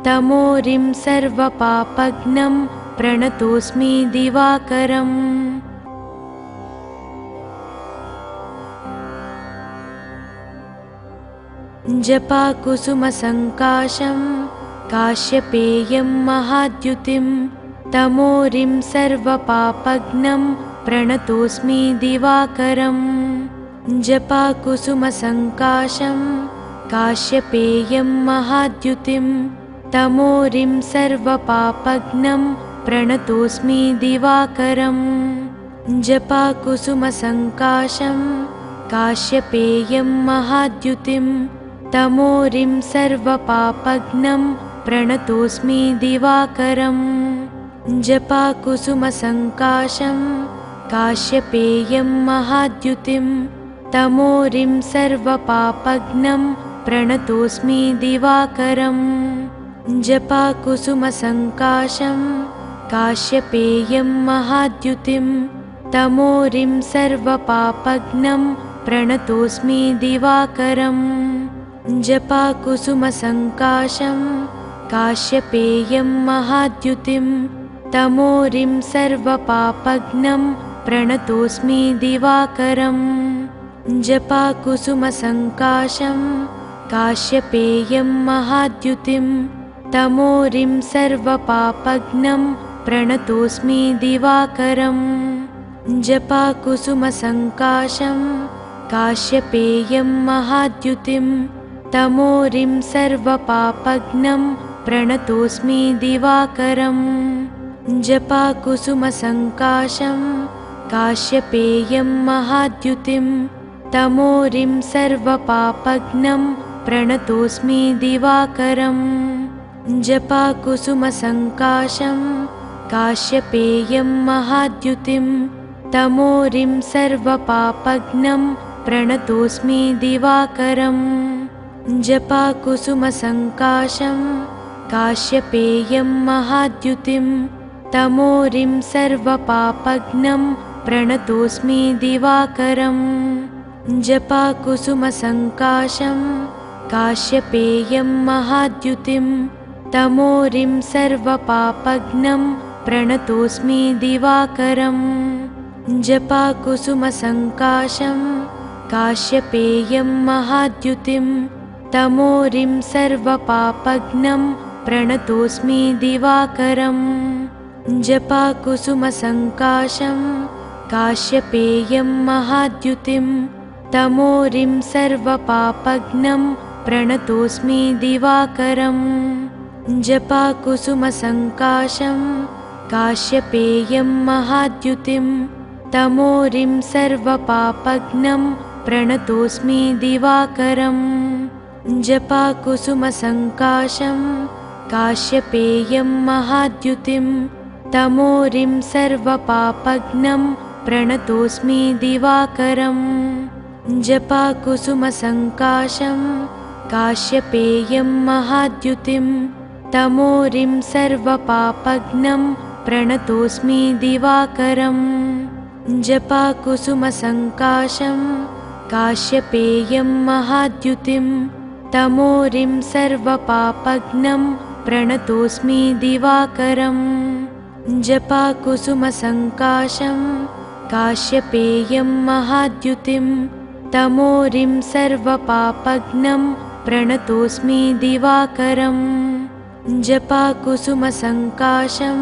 S1: तमोरिं सर्वपापघ्नं प्रणतोऽस्मि दिवाकरम्। जपाकुसुमसङ्काशं काश्यपेयं महाद्युतिं तमोरिं सर्वपापघ्नं प्रणतोऽस्मि दिवाकरम्। जपाकुसुमसङ्काशं काश्यपेयं महाद्युतिं तमोरिं सर्वपापघ्नं प्रणतोऽस्मि दिवाकरम्। जपाकुसुमसङ्काशं काश्यपेयं महाद्युतिं तमोरिं सर्वपापघ्नं प्रणतोऽस्मि दिवाकरम्। जपाकुसुमसङ्काशं काश्यपेयं महाद्युतिं तमोरिं सर्वपापघ्नं प्रणतोऽस्मि दिवाकरम्। जपाकुसुमसङ्काशं काश्यपेयं महाद्युतिं तमोरिं सर्वपापघ्नं प्रणतोऽस्मि दिवाकरम्। जपाकुसुमसङ्काशं काश्यपेयं महाद्युतिं तमोरिं सर्वपापघ्नं प्रणतोऽस्मि दिवाकरम्। जपाकुसुमसङ्काशं काश्यपेयं महाद्युतिं तमोरिं सर्वपापघ्नं प्रणतोऽस्मि दिवाकरम्। जपाकुसुमसङ्काशं काश्यपेयं महाद्युतिं तमोरिं सर्वपापघ्नं प्रणतोऽस्मि दिवाकरम्। जपाकुसुमसङ्काशं काश्यपेयं महाद्युतिं तमोरिं सर्वपापघ्नं प्रणतोऽस्मि दिवाकरम् जपाकुसुमसङ्काशं काश्यपेयं महाद्युतिं तमोरिं सर्वपापघ्नं प्रणतोऽस्मि दिवाकरम् जपाकुसुमसङ्काशं काश्यपेयं महाद्युतिं तमोरिं सर्वपापघ्नं प्रणतोऽस्मि दिवाकरम् जपाकुसुमसङ्काशं काश्यपेयं महाद्युतिं तमोरिं सर्वपापघ्नं प्रणतोऽस्मि दिवाकरम् जपाकुसुमसङ्काशं काश्यपेयं महाद्युतिं तमोरिं सर्वपापघ्नं प्रणतोऽस्मि दिवाकरम् जपाकुसुमसङ्काशं काश्यपेयं महाद्युतिं तमोरिं सर्वपापघ्नं प्रणतोऽस्मि दिवाकरम् जपाकुसुमसङ्काशं काश्यपेयं महाद्युतिं तमोरिं सर्वपापघ्नं प्रणतोऽस्मि दिवाकरम् जपाकुसुमसङ्काशं काश्यपेयं महाद्युतिं तमोरिं सर्वपापघ्नं प्रणतोऽस्मि दिवाकरम् जपाकुसुमसङ्काशं काश्यपेयं महाद्युतिं तमोरिं सर्वपापघ्नं प्रणतोऽस्मि दिवाकरम् जपाकुसुमसङ्काशं काश्यपेयं महाद्युतिं तमोरिं सर्वपापघ्नं प्रणतोऽस्मि दिवाकरम् जपाकुसुमसङ्काशं काश्यपेयं महाद्युतिं तमोरिं सर्वपापघ्नं प्रणतोऽस्मि दिवाकरम् जपाकुसुमसङ्काशं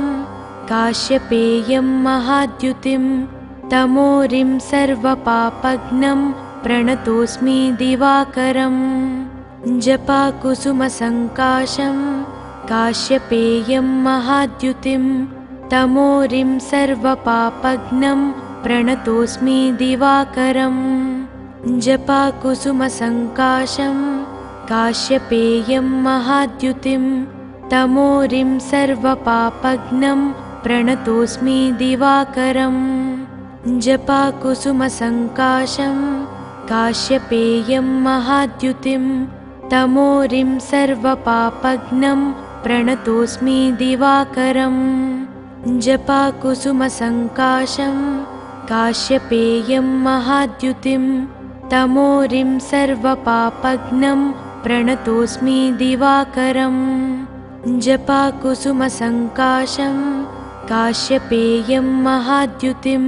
S1: काश्यपेयं महाद्युतिं तमोरिं सर्वपापघ्नं प्रणतोऽस्मि दिवाकरम् जपाकुसुमसङ्काशं काश्यपेयं महाद्युतिं तमोरिं सर्वपापघ्नं प्रणतोऽस्मि दिवाकरम् जपाकुसुमसङ्काशं काश्यपेयं महाद्युतिं तमोरिं सर्वपापघ्नं प्रणतोऽस्मि दिवाकरम् जपाकुसुमसङ्काशं काश्यपेयं महाद्युतिं तमोरिं सर्वपापघ्नं प्रणतोऽस्मि दिवाकरम् जपाकुसुमसङ्काशं काश्यपेयं महाद्युतिं तमोरिं सर्वपापघ्नं प्रणतोऽस्मि दिवाकरम् जपाकुसुमसङ्काशं काश्यपेयं महाद्युतिं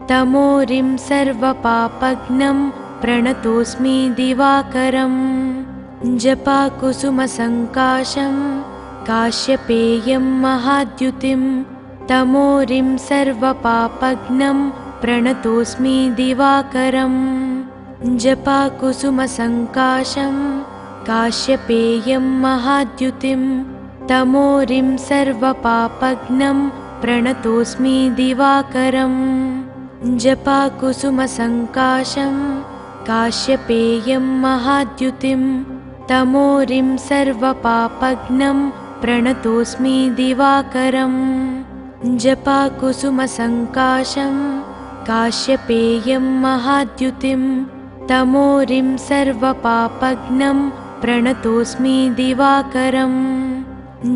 S1: तमोरिं सर्वपापघ्नं प्रणतोऽस्मि दिवाकरम् जपाकुसुमसङ्काशं काश्यपेयं महाद्युतिं तमोरिं सर्वपापघ्नं प्रणतोऽस्मि दिवाकरम् जपाकुसुमसङ्काशं काश्यपेयं महाद्युतिं तमोरिं सर्वपापघ्नं प्रणतोऽस्मि दिवाकरम् जपाकुसुमसङ्काशं काश्यपेयं महाद्युतिं तमोरिं सर्वपापघ्नं प्रणतोऽस्मि दिवाकरम् जपाकुसुमसङ्काशं काश्यपेयं महाद्युतिं तमोरिं सर्वपापघ्नं प्रणतोऽस्मि दिवाकरम्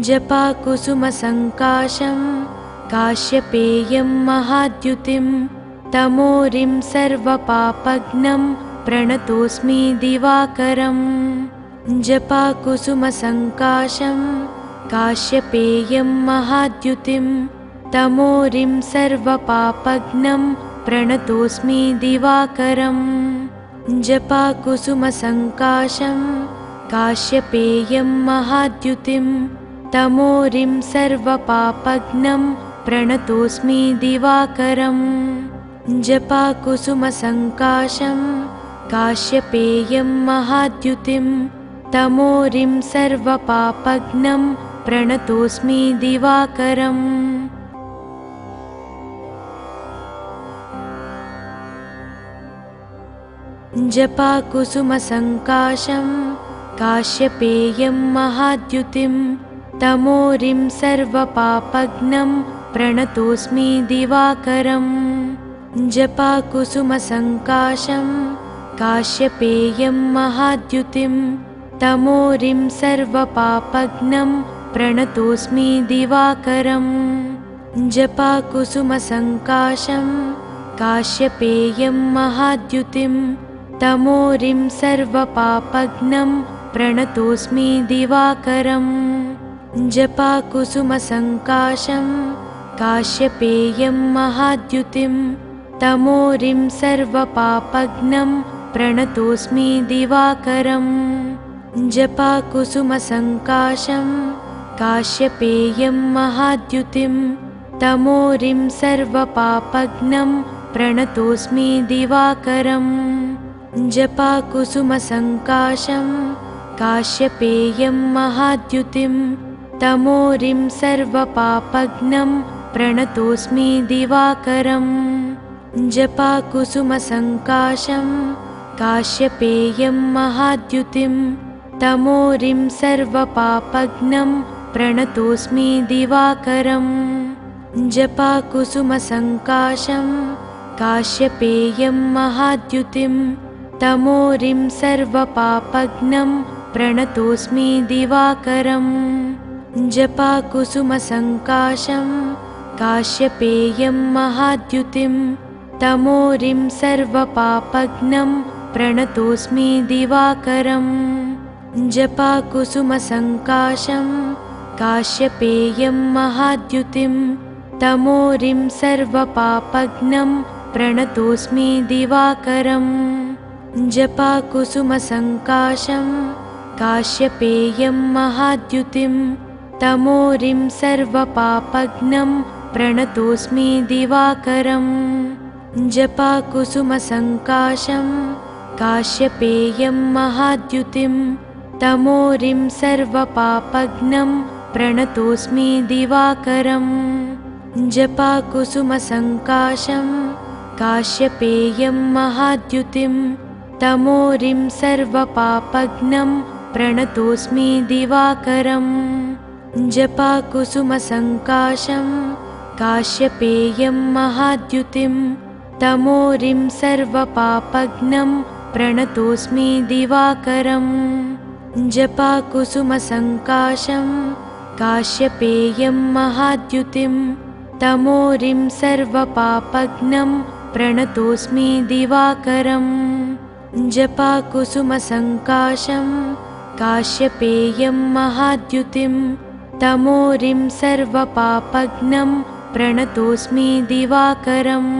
S1: जपाकुसुमसङ्काशं काश्यपेयं महाद्युतिं तमोरिं सर्वपापघ्नं प्रणतोऽस्मि दिवाकरम् जपाकुसुमसङ्काशं काश्यपेयं महाद्युतिं तमोरिं सर्वपापघ्नं प्रणतोऽस्मि दिवाकरम् जपाकुसुमसङ्काशं काश्यपेयं महाद्युतिं तमोरिं सर्वपापघ्नं प्रणतोऽस्मि दिवाकरम् जपाकुसुमसङ्काशं काश्यपेयं महाद्युतिं तमोरिं सर्वपापघ्नं प्रणतोऽस्मि दिवाकरम् जपाकुसुमसङ्काशं काश्यपेयं महाद्युतिं तमोरिं सर्वपापघ्नं प्रणतोऽस्मि दिवाकरम् जपाकुसुमसङ्काशं काश्यपेयं महाद्युतिं तमोरिं सर्वपापघ्नं प्रणतोऽस्मि दिवाकरम् जपाकुसुमसङ्काशं काश्यपेयं महाद्युतिं तमोरिं सर्वपापघ्नं प्रणतोऽस्मि दिवाकरम् जपाकुसुमसङ्काशं काश्यपेयं महाद्युतिं तमोरिं सर्वपापघ्नं प्रणतोऽस्मि दिवाकरम् जपाकुसुमसङ्काशं काश्यपेयं महाद्युतिं तमोरिं सर्वपापघ्नं प्रणतोऽस्मि दिवाकरम् जपाकुसुमसङ्काशं काश्यपेयं महाद्युतिं तमोरिं सर्वपापघ्नं प्रणतोऽस्मि दिवाकरम् जपाकुसुमसङ्काशं काश्यपेयं महाद्युतिं तमोरिं सर्वपापघ्नं प्रणतोऽस्मि दिवाकरम् जपाकुसुमसङ्काशं काश्यपेयं महाद्युतिं तमोरिं सर्वपापघ्नं प्रणतोऽस्मि दिवाकरम् जपाकुसुमसङ्काशं काश्यपेयं महाद्युतिं तमोरिं सर्वपापघ्नं प्रणतोऽस्मि दिवाकरम् जपाकुसुमसङ्काशं काश्यपेयं महाद्युतिं तमोरिं सर्वपापघ्नं प्रणतोऽस्मि दिवाकरम् जपाकुसुमसङ्काशं काश्यपेयं महाद्युतिं तमोरिं सर्वपापघ्नं प्रणतोऽस्मि दिवाकरम् जपाकुसुमसङ्काशं काश्यपेयं महाद्युतिं तमोरिं सर्वपापघ्नं प्रणतोऽस्मि दिवाकरम् जपाकुसुमसङ्काशं काश्यपेयं महाद्युतिं तमोरिं सर्वपापघ्नं प्रणतोऽस्मि दिवाकरम् जपाकुसुमसङ्काशं काश्यपेयं महाद्युतिं तमोरिं सर्वपापघ्नं प्रणतोऽस्मि दिवाकरम् जपाकुसुमसङ्काशं काश्यपेयं महाद्युतिं तमोरिं सर्वपापघ्नं प्रणतोऽस्मि दिवाकरम् जपाकुसुमसङ्काशं काश्यपेयं महाद्युतिं तमोरिं सर्वपापघ्नं प्रणतोऽस्मि दिवाकरम्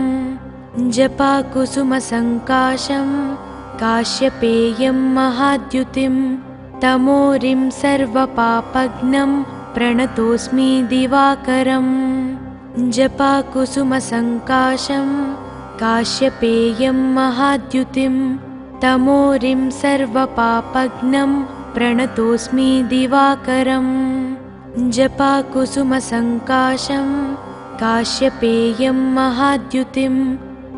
S1: जपाकुसुमसङ्काशं काश्यपेयं महाद्युतिं तमोरिं सर्वपापघ्नं प्रणतोऽस्मि दिवाकरम् जपाकुसुमसङ्काशं काश्यपेयं महाद्युतिं तमोरिं सर्वपापघ्नं प्रणतोऽस्मि दिवाकरम् जपाकुसुमसङ्काशं काश्यपेयं महाद्युतिं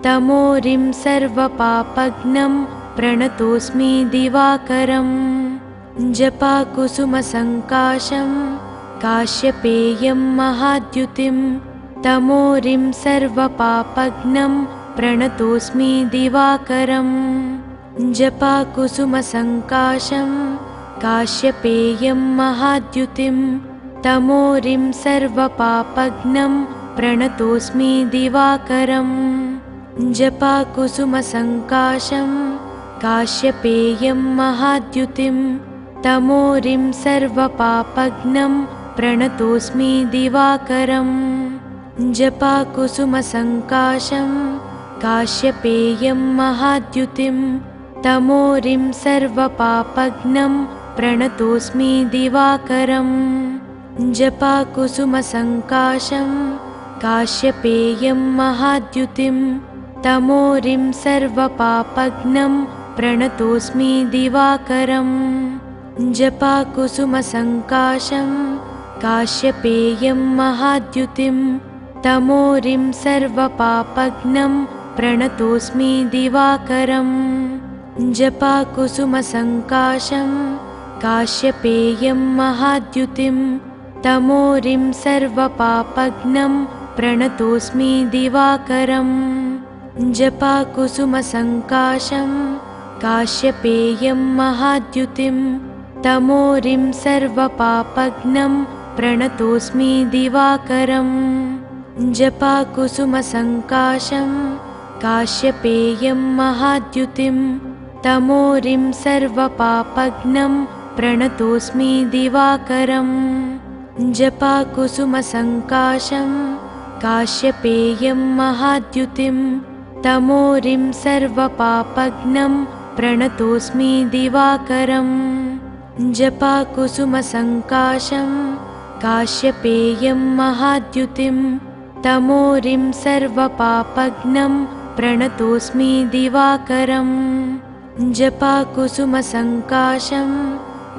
S1: तमोरिं सर्वपापघ्नं प्रणतोऽस्मि दिवाकरम् जपाकुसुमसङ्काशं काश्यपेयं महाद्युतिं तमोरिं सर्वपापघ्नं प्रणतोऽस्मि दिवाकरम् जपाकुसुमसङ्काशं काश्यपेयं महाद्युतिं तमोरिं सर्वपापघ्नं प्रणतोऽस्मि दिवाकरम् जपाकुसुमसङ्काशं काश्यपेयं महाद्युतिं तमोरिं सर्वपापघ्नं प्रणतोऽस्मि दिवाकरम् जपाकुसुमसङ्काशं काश्यपेयं महाद्युतिं तमोरिं सर्वपापघ्नं प्रणतोऽस्मि दिवाकरम् जपाकुसुमसङ्काशं काश्यपेयं महाद्युतिं तमोरिं सर्वपापघ्नं प्रणतोऽस्मि दिवाकरम् जपाकुसुमसङ्काशं काश्यपेयं महाद्युतिं तमोरिं सर्वपापघ्नं प्रणतोऽस्मि दिवाकरम् जपाकुसुमसङ्काशं काश्यपेयं महाद्युतिं तमोरिं सर्वपापघ्नं प्रणतोऽस्मि दिवाकरम् जपाकुसुमसङ्काशं काश्यपेयं महाद्युतिं तमोरिं सर्वपापघ्नं प्रणतोऽस्मि दिवाकरम् जपाकुसुमसङ्काशं काश्यपेयं महाद्युतिं तमोरिं सर्वपापघ्नं प्रणतोऽस्मि दिवाकरम् जपाकुसुमसङ्काशं काश्यपेयं महाद्युतिं तमोरिं सर्वपापघ्नं प्रणतोऽस्मि दिवाकरम् जपाकुसुमसङ्काशं काश्यपेयं महाद्युतिं तमोरिं सर्वपापघ्नं प्रणतोऽस्मि दिवाकरम् जपाकुसुमसङ्काशं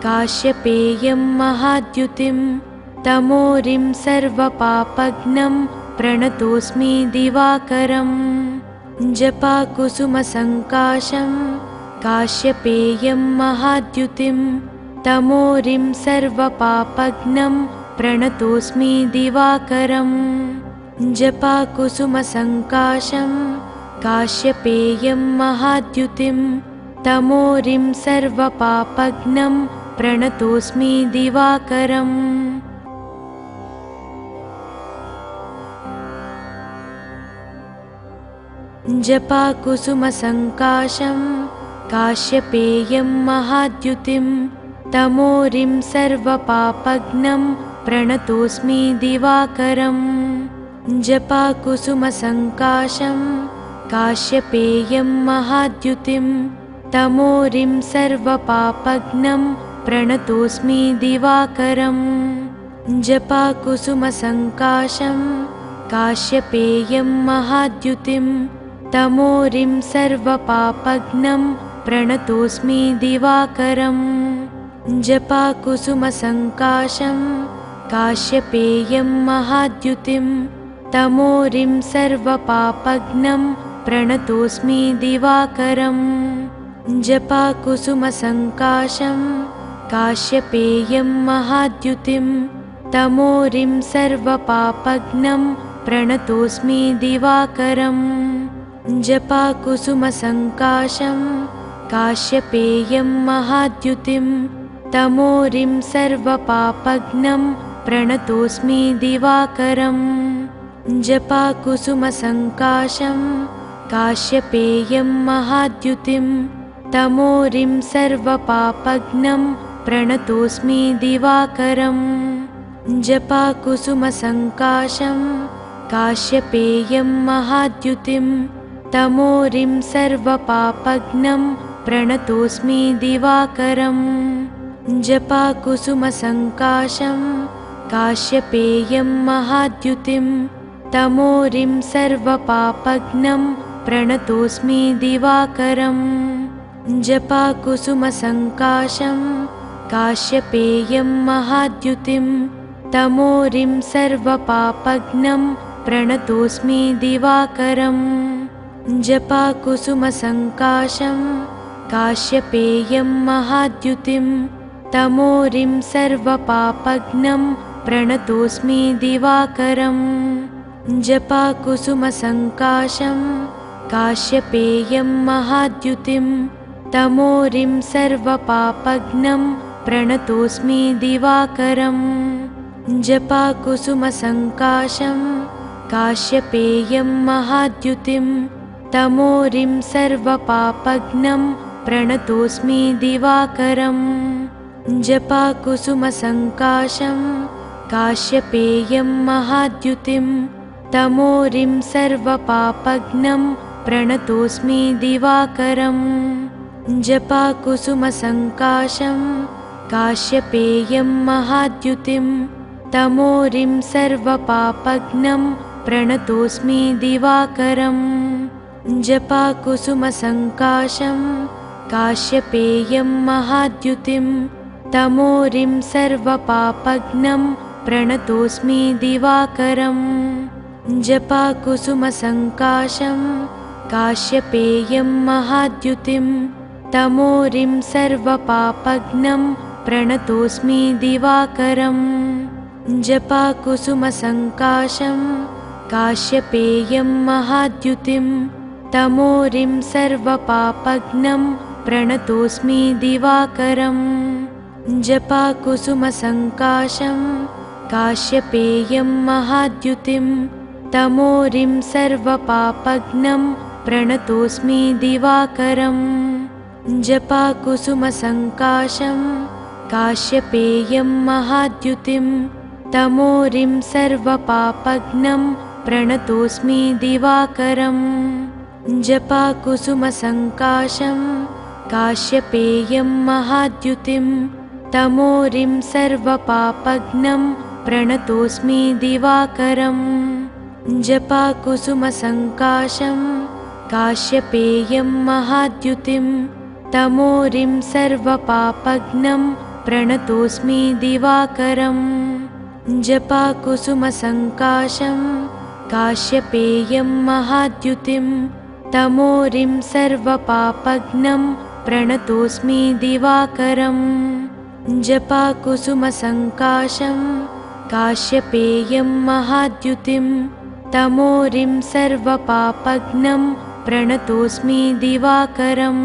S1: काश्यपेयं महाद्युतिं तमोरिं सर्वपापघ्नं प्रणतोऽस्मि दिवाकरम् जपाकुसुमसङ्काशं काश्यपेयं महाद्युतिं तमोरिं सर्वपापघ्नं प्रणतोऽस्मि दिवाकरम् जपाकुसुमसङ्काशं काश्यपेयं महाद्युतिं तमोरिं सर्वपापघ्नं प्रणतोऽस्मि दिवाकरम् जपाकुसुमसङ्काशं काश्यपेयं महाद्युतिं तमोरिं सर्वपापघ्नं प्रणतोऽस्मि दिवाकरम् जपाकुसुमसङ्काशं काश्यपेयं महाद्युतिं तमोरिं सर्वपापघ्नं प्रणतोऽस्मि दिवाकरम् जपाकुसुमसङ्काशं काश्यपेयं महाद्युतिं तमोरिं सर्वपापघ्नं प्रणतोऽस्मि दिवाकरम् जपाकुसुमसङ्काशं काश्यपेयं महाद्युतिं तमोरिं सर्वपापघ्नं प्रणतोऽस्मि दिवाकरम् जपाकुसुमसङ्काशं काश्यपेयं महाद्युतिं तमोरिं सर्वपापघ्नं प्रणतोऽस्मि दिवाकरम् जपाकुसुमसङ्काशं काश्यपेयं महाद्युतिं तमोरिं सर्वपापघ्नं प्रणतोऽस्मि दिवाकरम् जपाकुसुमसङ्काशं काश्यपेयं महाद्युतिं तमोरिं सर्वपापघ्नं प्रणतोऽस्मि दिवाकरम् जपाकुसुमसङ्काशं काश्यपेयं महाद्युतिं तमोरिं सर्वपापघ्नं प्रणतोऽस्मि दिवाकरम् जपाकुसुमसङ्काशं काश्यपेयं महाद्युतिं तमोरिं सर्वपापघ्नं प्रणतोऽस्मि दिवाकरम् जपाकुसुमसङ्काशं काश्यपेयं महाद्युतिं तमोरिं सर्वपापघ्नं प्रणतोऽस्मि दिवाकरम् जपाकुसुमसङ्काशं काश्यपेयं महाद्युतिं तमोरिं सर्वपापघ्नं प्रणतोऽस्मि दिवाकरम् जपाकुसुमसङ्काशं काश्यपेयं महाद्युतिं तमोरिं सर्वपापघ्नं प्रणतोऽस्मि दिवाकरम् जपाकुसुमसङ्काशं काश्यपेयं महाद्युतिं तमोरिं सर्वपापघ्नं प्रणतोऽस्मि दिवाकरम् जपाकुसुमसङ्काशं काश्यपेयं महाद्युतिं तमोरिं सर्वपापघ्नं प्रणतोऽस्मि दिवाकरम् जपाकुसुमसङ्काशं काश्यपेयं महाद्युतिं तमोरिं सर्वपापघ्नं प्रणतोऽस्मि दिवाकरम् जपाकुसुमसङ्काशं काश्यपेयं महाद्युतिं तमोरिं सर्वपापघ्नं प्रणतोऽस्मि दिवाकरम् जपाकुसुमसङ्काशं काश्यपेयं महाद्युतिं तमोरिं सर्वपापघ्नं प्रणतोऽस्मि दिवाकरम्। जपाकुसुमसङ्काशं काश्यपेयं महाद्युतिं तमोरिं सर्वपापघ्नं प्रणतोऽस्मि दिवाकरम्। जपाकुसुमसङ्काशं काश्यपेयं महाद्युतिं तमोरिं सर्वपापघ्नं प्रणतोऽस्मि दिवाकरम्। जपाकुसुमसङ्काशं काश्यपेयं महाद्युतिं तमोरिं सर्वपापघ्नं प्रणतोऽस्मि दिवाकरम्। जपाकुसुमसङ्काशं काश्यपेयं महाद्युतिं तमोरिं सर्वपापघ्नं प्रणतोऽस्मि दिवाकरम्। जपाकुसुमसङ्काशं काश्यपेयं महाद्युतिं तमोरिं सर्वपापघ्नं प्रणतोऽस्मि दिवाकरम्। जपाकुसुमसङ्काशं काश्यपेयं महाद्युतिं तमोरिं सर्वपापघ्नं प्रणतोऽस्मि दिवाकरम्। जपाकुसुमसङ्काशं काश्यपेयं महाद्युतिं तमोरिं सर्वपापघ्नं प्रणतोऽस्मि दिवाकरम्।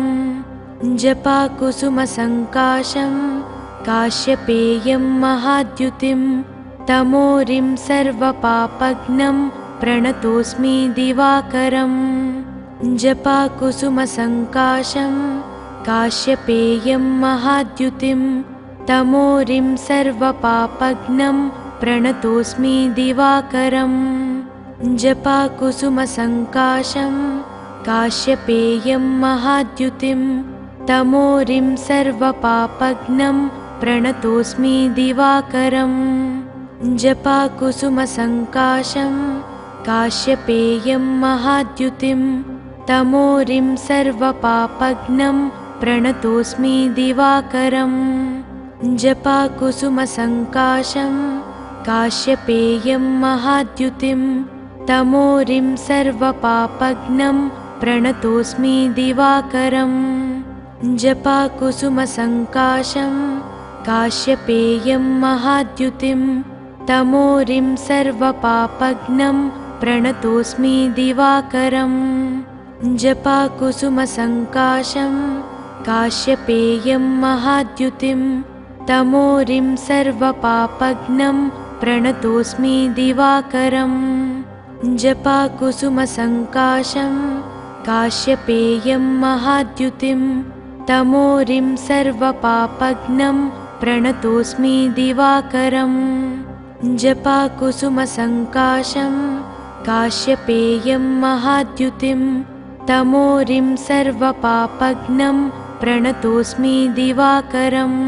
S1: जपाकुसुमसङ्काशं काश्यपेयं महाद्युतिं तमोरिं सर्वपापघ्नं प्रणतोऽस्मि दिवाकरम्। जपाकुसुमसङ्काशं काश्यपेयं महाद्युतिं तमोरिं सर्वपापघ्नं प्रणतोऽस्मि दिवाकरम्। जपाकुसुमसङ्काशं काश्यपेयं महाद्युतिं तमोरिं सर्वपापघ्नं प्रणतोऽस्मि दिवाकरम्। जपाकुसुमसङ्काशं काश्यपेयं महाद्युतिं तमोरिं सर्वपापघ्नं प्रणतोऽस्मि दिवाकरम्। जपाकुसुमसङ्काशं काश्यपेयं महाद्युतिं तमोरिं सर्वपापघ्नं प्रणतोऽस्मि दिवाकरम्। जपाकुसुमसङ्काशं काश्यपेयं महाद्युतिं तमोरिं सर्वपापघ्नं प्रणतोऽस्मि दिवाकरम्। जपाकुसुमसङ्काशं काश्यपेयं महाद्युतिं तमोरिं सर्वपापघ्नं प्रणतोऽस्मि दिवाकरम्। जपाकुसुमसङ्काशं काश्यपेयं महाद्युतिं तमोरिं सर्वपापघ्नं प्रणतोऽस्मि दिवाकरम्। जपाकुसुमसङ्काशं काश्यपेयं महाद्युतिं तमोरिं सर्वपापघ्नं प्रणतोऽस्मि दिवाकरम्।